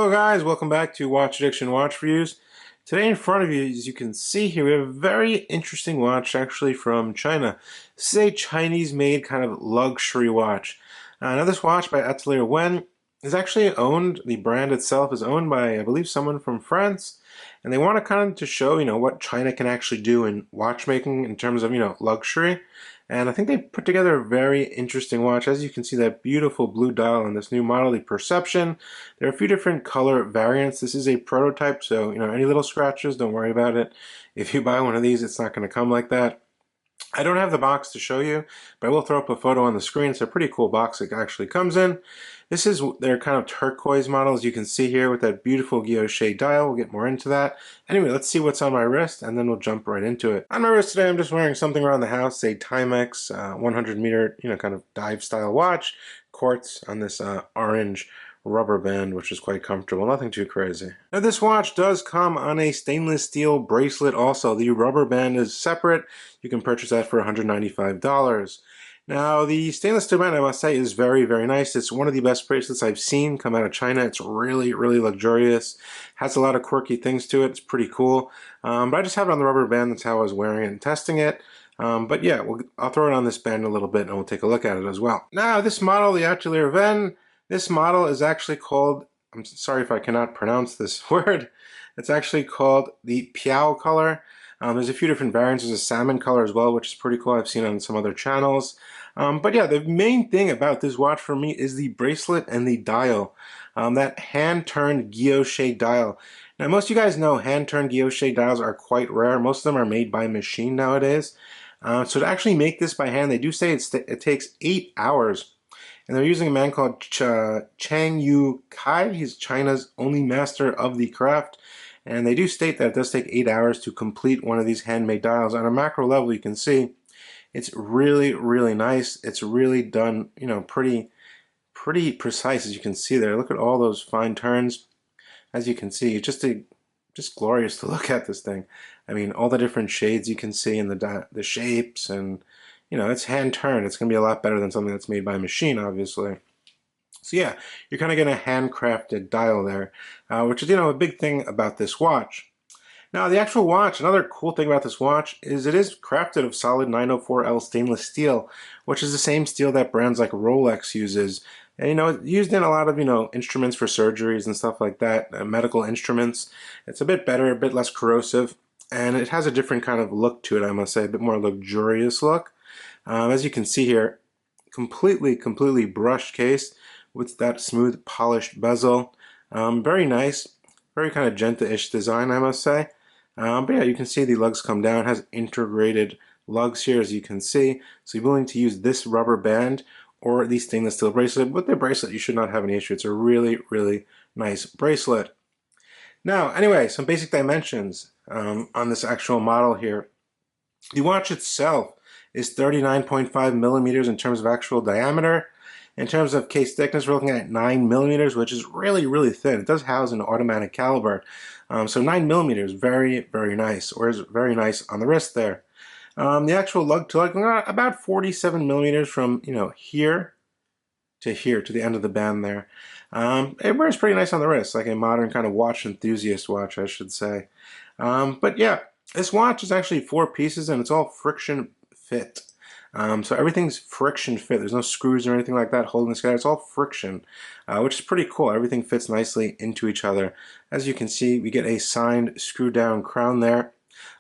Hello guys, welcome back to Watch Addiction Watch Reviews. Today in front of you, as you can see here, we have a very interesting watch actually from China. This is a Chinese-made kind of luxury watch. Now this watch by Atelier Wen is actually owned, the brand itself is owned by, I believe, someone from France. And they want to kind of to show, what China can actually do in watchmaking in terms of, luxury. And I think they put together a very interesting watch. As you can see, that beautiful blue dial on this new model, the Perception. There are a few different color variants. This is a prototype, so any little scratches, don't worry about it. If you buy one of these, it's not going to come like that. I don't have the box to show you, but I will throw up a photo on the screen. It's a pretty cool box it actually comes in. This is their kind of turquoise model, as you can see here, with that beautiful guilloche dial. We'll get more into that. Anyway, let's see what's on my wrist, and then we'll jump right into it. On my wrist today, I'm just wearing something around the house, a Timex 100-meter, kind of dive-style watch, quartz on this orange rubber band, which is quite comfortable, nothing too crazy. Now this watch does come on a stainless steel bracelet also. The rubber band is separate. You can purchase that for $195. Now the stainless steel band, I must say, is very, very nice. It's one of the best bracelets I've seen come out of China. It's really, really luxurious. Has a lot of quirky things to it. It's pretty cool. But I just have it on the rubber band. That's how I was wearing it and testing it. But yeah, I'll throw it on this band a little bit and we'll take a look at it as well. Now this model, the Atelier Wen, this model is actually called, I'm sorry if I cannot pronounce this word, it's actually called the Piao color. There's a few different variants. There's a salmon color as well, which is pretty cool. I've seen on some other channels. But yeah, the main thing about this watch for me is the bracelet and the dial. That hand-turned guilloche dial. Now most of you guys know hand-turned guilloche dials are quite rare. Most of them are made by machine nowadays. So to actually make this by hand, they do say it takes 8 hours. And they're using a man called Chang Yu Kai. He's China's only master of the craft. And they do state that it does take 8 hours to complete one of these handmade dials. On a macro level, you can see it's really, really nice. It's really done, pretty precise, as you can see there. Look at all those fine turns. As you can see, it's just glorious to look at this thing. I mean, all the different shades you can see and the shapes, and it's hand turned. It's going to be a lot better than something that's made by machine, obviously. So yeah, you're kind of getting a handcrafted dial there, which is, a big thing about this watch. Now the actual watch, another cool thing about this watch is it is crafted of solid 904L stainless steel, which is the same steel that brands like Rolex uses. And it's used in a lot of, instruments for surgeries and stuff like that, medical instruments. It's a bit better, a bit less corrosive, and it has a different kind of look to it, I must say, a bit more luxurious look. As you can see here, completely brushed case with that smooth polished bezel. Very nice, very kind of genta-ish design, I must say. But yeah, you can see the lugs come down. It has integrated lugs here, as you can see. So you're willing to use this rubber band or the stainless steel bracelet. With the bracelet, you should not have any issue. It's a really, really nice bracelet. Now, anyway, some basic dimensions on this actual model here. The watch itself is 39.5 millimeters in terms of actual diameter. In terms of case thickness, we're looking at 9 millimeters, which is really, really thin. It does house an automatic caliber. So 9 millimeters, very, very nice, or is very nice on the wrist there. The actual lug to lug, about 47 millimeters from, here to here, to the end of the band there. It wears pretty nice on the wrist, like a modern kind of watch enthusiast watch, I should say. But yeah, this watch is actually 4 pieces, and it's all friction fit. So everything's friction fit. There's no screws or anything like that holding this together. It's all friction, which is pretty cool. Everything fits nicely into each other. As you can see, we get a signed screw down crown there.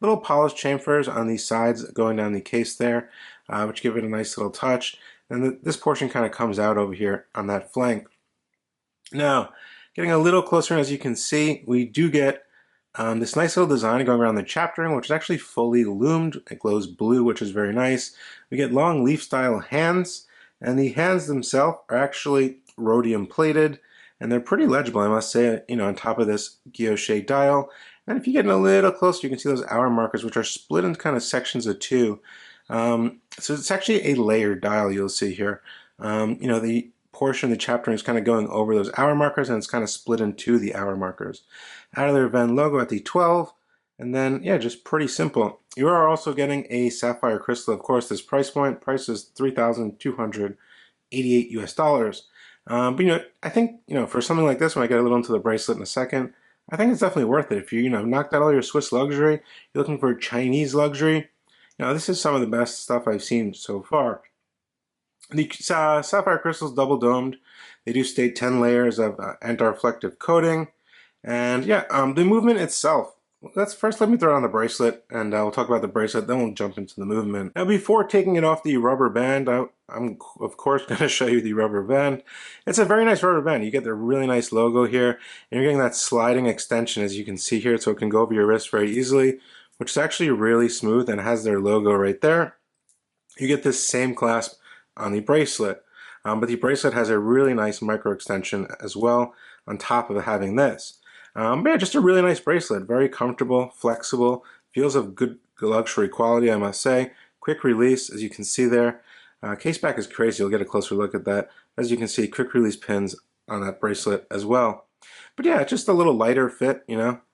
Little polished chamfers on the sides going down the case there, which give it a nice little touch. And this portion kind of comes out over here on that flank. Now, getting a little closer, as you can see, we do get this nice little design going around the chapter ring, which is actually fully loomed. It glows blue, which is very nice. We get long leaf style hands, and the hands themselves are actually rhodium plated, and they're pretty legible, I must say, on top of this guilloche dial. And if you get a little closer, you can see those hour markers, which are split into kind of sections of 2. So it's actually a layered dial, you'll see here. The portion of the chapter ring is kind of going over those hour markers, and it's kind of split into the hour markers. Atelier Wen logo at the 12, and then yeah, just pretty simple. You are also getting a sapphire crystal. Of course, this price is $3,288 US. But I think for something like this, when I get a little into the bracelet in a second, I think it's definitely worth it. If you knocked out all your Swiss luxury, you're looking for Chinese luxury. This is some of the best stuff I've seen so far. The sapphire crystals double domed. They do state 10 layers of anti-reflective coating. And yeah, the movement itself. Let me throw on the bracelet, and we'll talk about the bracelet, then we'll jump into the movement. Now, before taking it off the rubber band, I'm of course going to show you the rubber band. It's a very nice rubber band. You get the really nice logo here, and you're getting that sliding extension, as you can see here, so it can go over your wrist very easily, which is actually really smooth and has their logo right there. You get this same clasp on the bracelet, but the bracelet has a really nice micro extension as well on top of having this. But yeah, just a really nice bracelet, very comfortable, flexible, feels of good luxury quality, I must say. Quick release, as you can see there. Case back is crazy, you'll get a closer look at that. As you can see, quick release pins on that bracelet as well. But yeah, just a little lighter fit,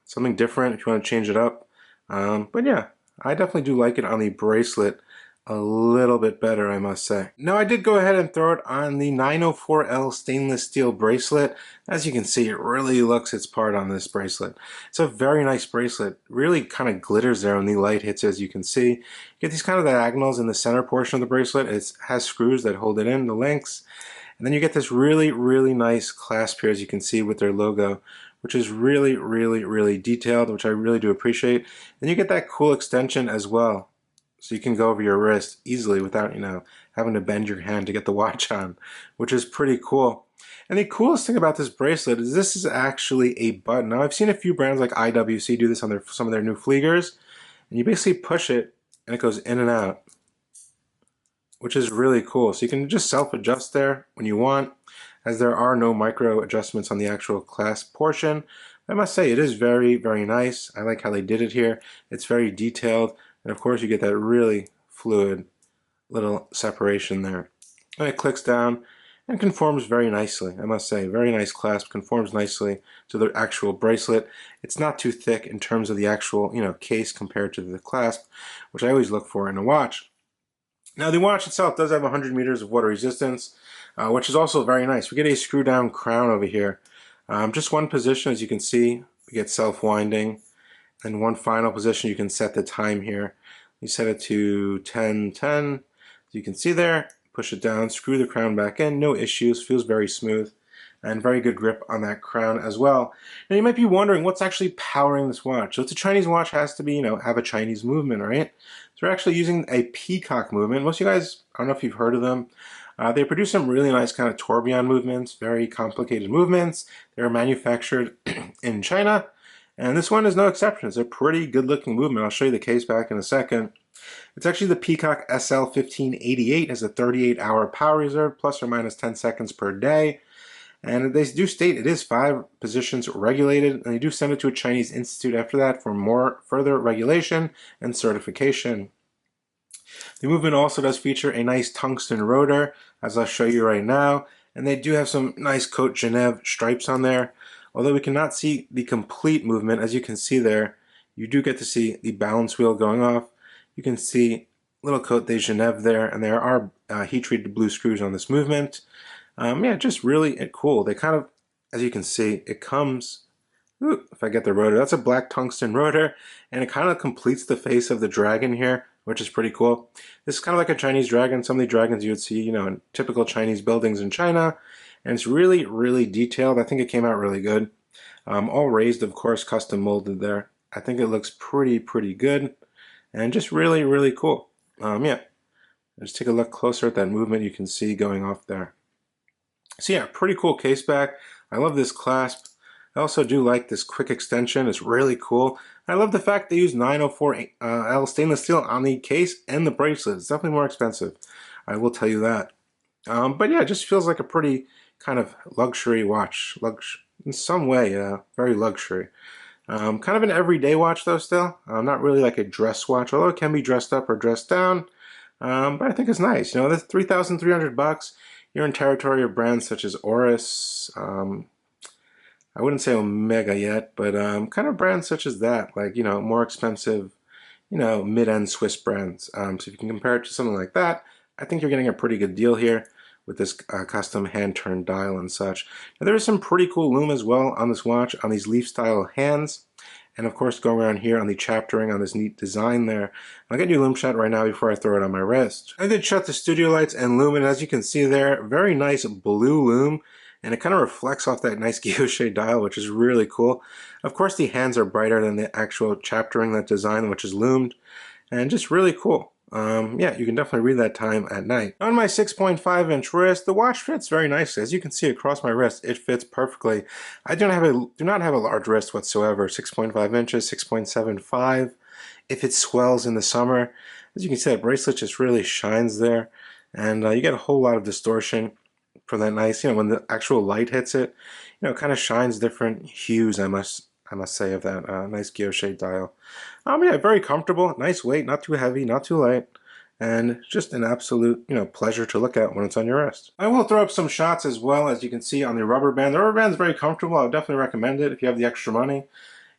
something different if you want to change it up. But yeah, I definitely do like it on the bracelet a little bit better, I must say. Now, I did go ahead and throw it on the 904L stainless steel bracelet. As you can see, it really looks its part on this bracelet. It's a very nice bracelet. Really kind of glitters there when the light hits, as you can see. You get these kind of diagonals in the center portion of the bracelet. It has screws that hold it in, the links. And then you get this really, really nice clasp here, as you can see, with their logo, which is really, really, really detailed, which I really do appreciate. Then you get that cool extension as well. So you can go over your wrist easily without, having to bend your hand to get the watch on, which is pretty cool. And the coolest thing about this bracelet is this is actually a button. Now, I've seen a few brands like IWC do this on some of their new Fliegers, and you basically push it and it goes in and out, which is really cool. So you can just self-adjust there when you want, as there are no micro adjustments on the actual clasp portion. I must say, it is very, very nice. I like how they did it here. It's very detailed. And of course you get that really fluid little separation there. And it clicks down and conforms very nicely, I must say. Very nice clasp, conforms nicely to the actual bracelet. It's not too thick in terms of the actual, case compared to the clasp, which I always look for in a watch. Now, the watch itself does have 100 meters of water resistance, which is also very nice. We get a screw down crown over here. Just one position, as you can see, we get self-winding. And one final position, you can set the time here. You set it to 10:10. As you can see there, push it down, screw the crown back in, no issues, feels very smooth, and very good grip on that crown as well. Now you might be wondering what's actually powering this watch. So it's a Chinese watch, has to be, have a Chinese movement, right? So we're actually using a peacock movement. Most of you guys, I don't know if you've heard of them. They produce some really nice kind of tourbillon movements, very complicated movements. They're manufactured in China. And this one is no exception. It's a pretty good looking movement. I'll show you the case back in a second. It's actually the Peacock SL1588. It has a 38-hour power reserve, plus or minus 10 seconds per day. And they do state it is 5 positions regulated, and they do send it to a Chinese institute after that for further regulation and certification. The movement also does feature a nice tungsten rotor, as I'll show you right now. And they do have some nice Cote Genève stripes on there. Although we cannot see the complete movement, as you can see there, you do get to see the balance wheel going off. You can see little Cote de Genève there, and there are heat-treated blue screws on this movement. Yeah, just really cool. They kind of, as you can see, it comes, if I get the rotor, that's a black tungsten rotor, and it kind of completes the face of the dragon here, which is pretty cool. This is kind of like a Chinese dragon. Some of the dragons you would see, in typical Chinese buildings in China. And it's really, really detailed. I think it came out really good. All raised, of course, custom molded there. I think it looks pretty good. And just really, really cool. Yeah, just take a look closer at that movement you can see going off there. So yeah, pretty cool case back. I love this clasp. I also do like this quick extension. It's really cool. I love the fact they use 904L stainless steel on the case and the bracelet. It's definitely more expensive. I will tell you that. But yeah, it just feels like a pretty kind of luxury watch. In some way, very luxury. Kind of an everyday watch though still. Not really like a dress watch, although it can be dressed up or dressed down. But I think it's nice. That's $3,300. You're in territory of brands such as Oris. I wouldn't say Omega yet, but kind of brands such as that, like, more expensive, mid-end Swiss brands. So if you can compare it to something like that, I think you're getting a pretty good deal here with this custom hand-turned dial and such. Now there is some pretty cool lume as well on this watch, on these leaf-style hands. And of course, going around here on the chaptering on this neat design there. I'll get you a lume shot right now before I throw it on my wrist. I did shut the studio lights and lume, and as you can see there, very nice blue lume. And it kind of reflects off that nice guilloche dial, which is really cool. Of course, the hands are brighter than the actual chaptering, that design, which is loomed. And just really cool. Yeah, you can definitely read that time at night. On my 6.5-inch wrist, the watch fits very nicely. As you can see across my wrist, it fits perfectly. I do not have a large wrist whatsoever. 6.5 inches, 6.75. If it swells in the summer, as you can see, that bracelet just really shines there, and you get a whole lot of distortion from that nice, when the actual light hits it, it kind of shines different hues. I must say, of that nice guilloche dial. Yeah, very comfortable, nice weight, not too heavy, not too light, and just an absolute, pleasure to look at when it's on your wrist. I will throw up some shots as well, as you can see on the rubber band. The rubber band is very comfortable. I would definitely recommend it if you have the extra money.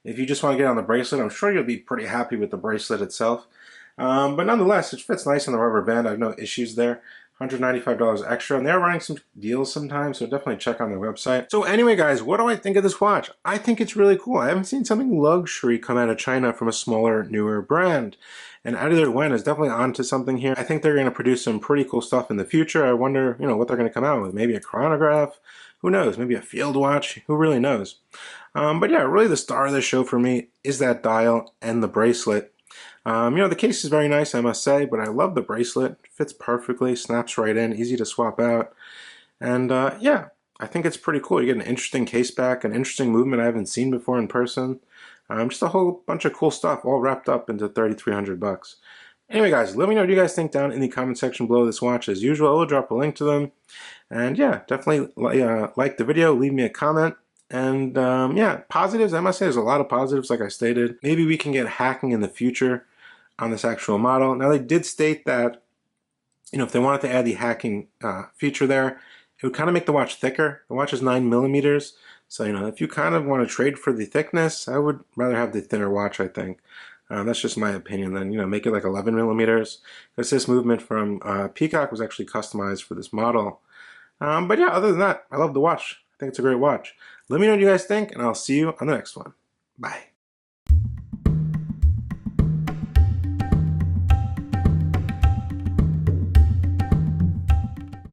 If you just want to get on the bracelet, I'm sure you'll be pretty happy with the bracelet itself. But nonetheless, it fits nice on the rubber band. I have no issues there. $195 extra, and they're running some deals sometimes, so definitely check on their website. So anyway, guys, what do I think of this watch? I think it's really cool. I haven't seen something luxury come out of China from a smaller, newer brand. And Atelier Wen is definitely onto something here. I think they're going to produce some pretty cool stuff in the future. I wonder, what they're going to come out with. Maybe a chronograph? Who knows? Maybe a field watch? Who really knows? But yeah, really the star of the show for me is that dial and the bracelet. The case is very nice, I must say, but I love the bracelet. It fits perfectly, snaps right in, easy to swap out. And yeah, I think it's pretty cool. You get an interesting case back, an interesting movement I haven't seen before in person. Just a whole bunch of cool stuff all wrapped up into $3,300. Anyway, guys, let me know what you guys think down in the comment section below this watch. As usual, I'll drop a link to them. And yeah, definitely like the video, leave me a comment. And yeah, positives, I must say there's a lot of positives, like I stated. Maybe we can get hacking in the future on this actual model. Now, they did state that, if they wanted to add the hacking feature there, it would kind of make the watch thicker. The watch is 9mm, so if you kind of want to trade for the thickness, I would rather have the thinner watch, I think. That's just my opinion. Then make it like 11mm, because this movement from Peacock was actually customized for this model. But yeah, other than that, I love the watch. I think it's a great watch. Let me know what you guys think, and I'll see you on the next one. Bye.